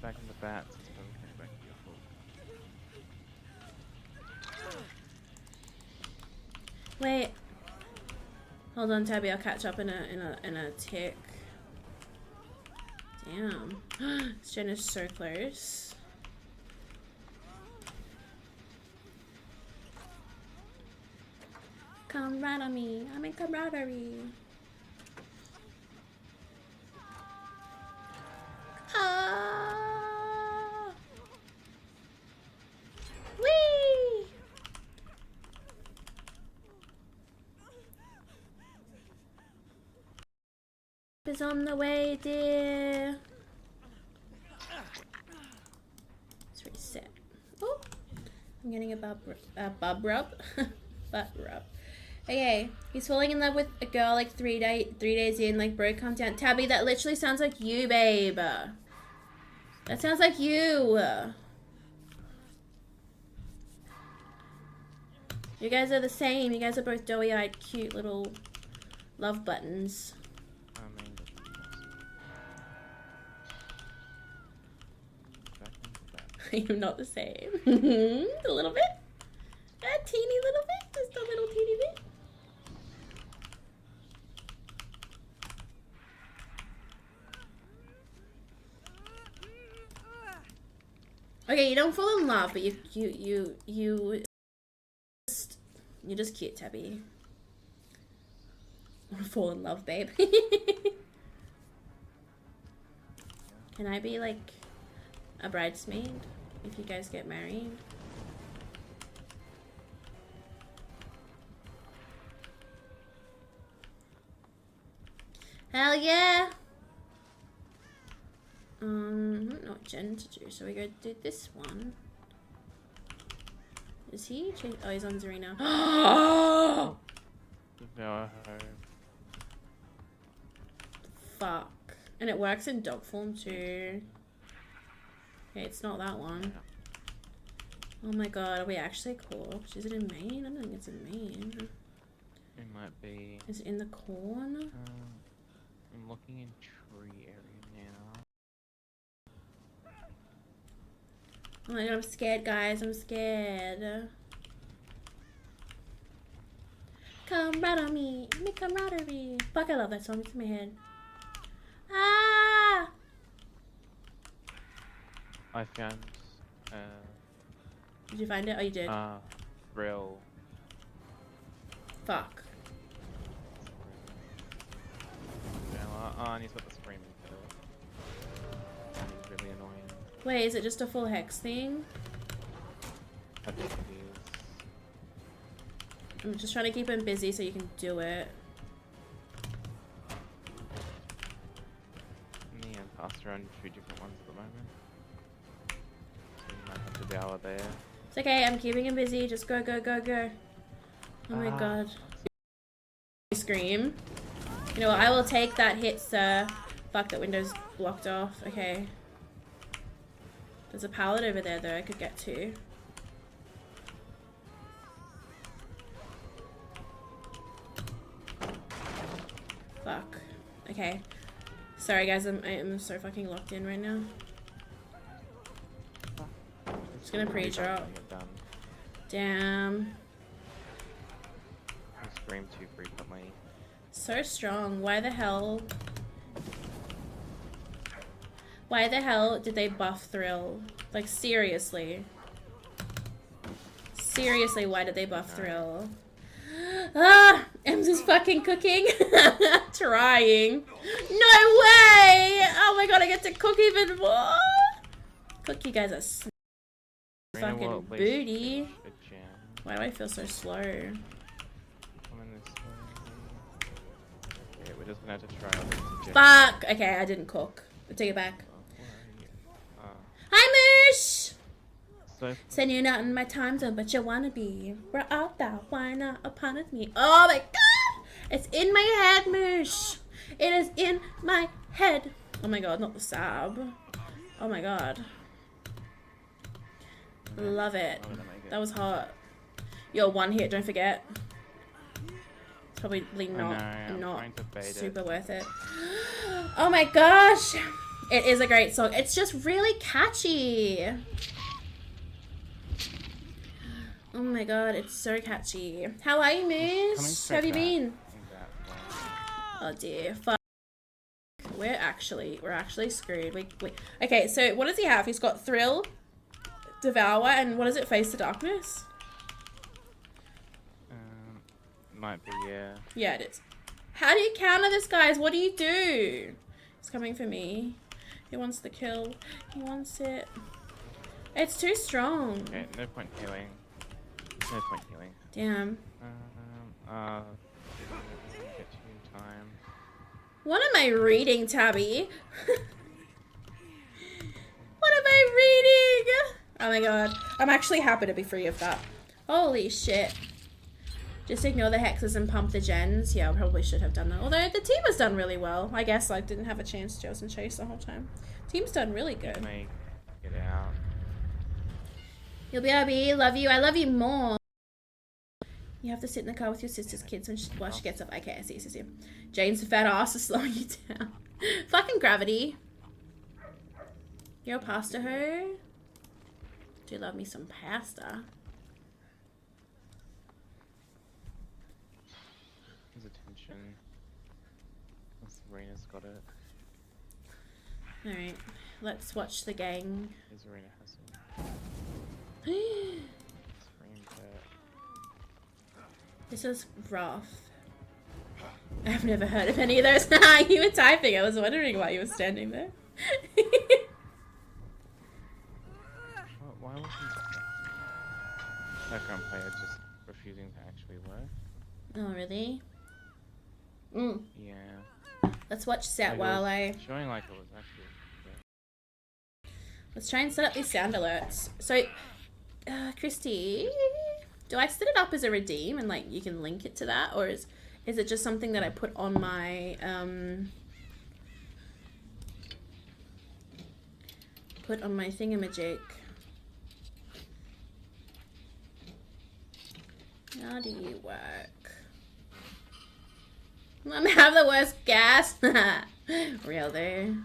back in the bats. It's probably coming back to your fault. Wait. Hold on, Tabby. I'll catch up in a tick. Damn. Jen is so close. Come right on me. I'm in camaraderie. Ah! Whee! Is on the way, dear. Let's reset. Oh, I'm getting a bub rub. Butt rub. Okay, he's falling in love with a girl like 3 days in. Like, bro, calm down. Tabby, that literally sounds like you, babe. That sounds like you. You guys are the same. You guys are both doughy-eyed, cute little love buttons. You're not the same. A little bit. A teeny little bit. Just a little teeny bit. Okay, you don't fall in love, but you're just cute, Tabby. I wanna fall in love, babe. Can I be like a bridesmaid if you guys get married? Hell yeah! Not Jen to do, so we go do this one. Is he? Oh, he's on Zarina. No. Fuck. And it works in dog form too. Okay, it's not that one. Oh my god, are we actually corked? Is it in Maine? I don't think it's in Maine. It might be. Is it in the corn? I'm looking in tree area now. Oh my god, I'm scared, guys. I'm scared. Come right on me. I'm in camaraderie. Fuck, I love that song. It's in my head. Ah! I found. Did you find it? Oh, you did. Thrill. Fuck. And he's got the screaming for and he's really annoying. Wait, is it just a full hex thing? I think it is. I'm just trying to keep him busy so you can do it. Me and Pastor are on 2 different ones at the moment. So you might have to deal there. It's okay, I'm keeping him busy. Just go, go, go, go. Oh my god. Scream. You know what, I will take that hit, sir. Fuck, that window's blocked off. Okay. There's a pallet over there, though, I could get to. Fuck. Okay. Sorry, guys, I'm so fucking locked in right now. Just gonna pre-drop. Damn. I scream too frequently. So strong. Why the hell? Why the hell did they buff Thrill? Like, seriously. Seriously, why did they buff Thrill? Ah! Ems is fucking cooking. Trying. No way! Oh my god, I get to cook even more! Cook, you guys are fucking booty. Why do I feel so slow? Okay, we're just gonna have to try out. Fuck! Okay, I didn't cook. I'll take it back. Hi, Moosh! Said you're not in my time zone, but you wanna be. We're out there. Why not upon me? Oh my god! It's in my head, Moosh! It is in my head. Oh my god, not the sab. Oh my god. Love it. That was hot. Yo, one hit, don't forget. It's probably not super worth it. Oh my gosh! It is a great song. It's just really catchy. Oh my god, it's so catchy. How are you, Moose? How have you been? Oh dear. Fuck. We're actually screwed. Okay, so what does he have? He's got Thrill, Devour, and what is it? Face the Darkness? Might be, yeah. Yeah, it is. How do you counter this, guys? What do you do? He's coming for me. He wants the kill. He wants it. It's too strong. Okay, no point healing. No point healing. Damn. Get to you in time. What am I reading, Tabby? What am I reading? Oh my god. I'm actually happy to be free of that. Holy shit. Just ignore the hexes and pump the gens. Yeah, I probably should have done that. Although the team has done really well. I guess I didn't have a chance to. I was in chase the whole time. Team's done really good. Make it out. You'll be RB. Love you. I love you more. You have to sit in the car with your sister's kids while she gets up. Okay, I see. Jane's fat ass is slowing you down. Fucking gravity. You're a pasta hoe? Do love me some pasta. His attention. Serena's got it. Alright, let's watch the gang. Serena has it. This is rough. I've never heard of any of those. You were typing. I was wondering why you were standing there. Why wasn't background player just refusing to actually work? Oh, really? Yeah. Let's watch set while I... Showing like it was actually... Yeah. Let's try and set up these sound alerts. So, Christy... Do I set it up as a redeem and like you can link it to that, or is it just something that I put on my thingamajig? How do you work? I'm have the worst gas. Real though.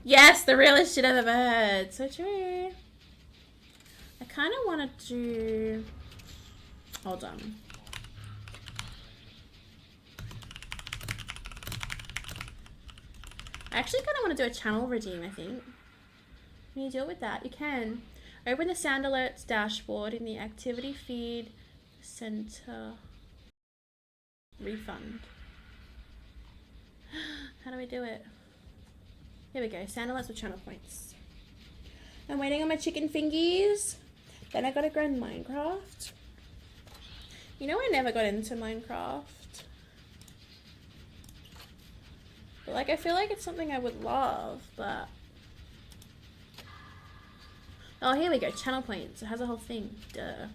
Yes, the realest shit I've ever heard. So true. I kind of want to do... Hold on. I actually kind of want to do a channel redeem, I think. Can you deal with that? You can. Open the sound alerts dashboard in the activity feed center. Refund. How do we do it? Here we go. Sound alerts with channel points. I'm waiting on my chicken fingies. Then I gotta grind Minecraft. You know, I never got into Minecraft. But like, I feel like it's something I would love, but... Oh, here we go. Channel points. It has a whole thing. Duh.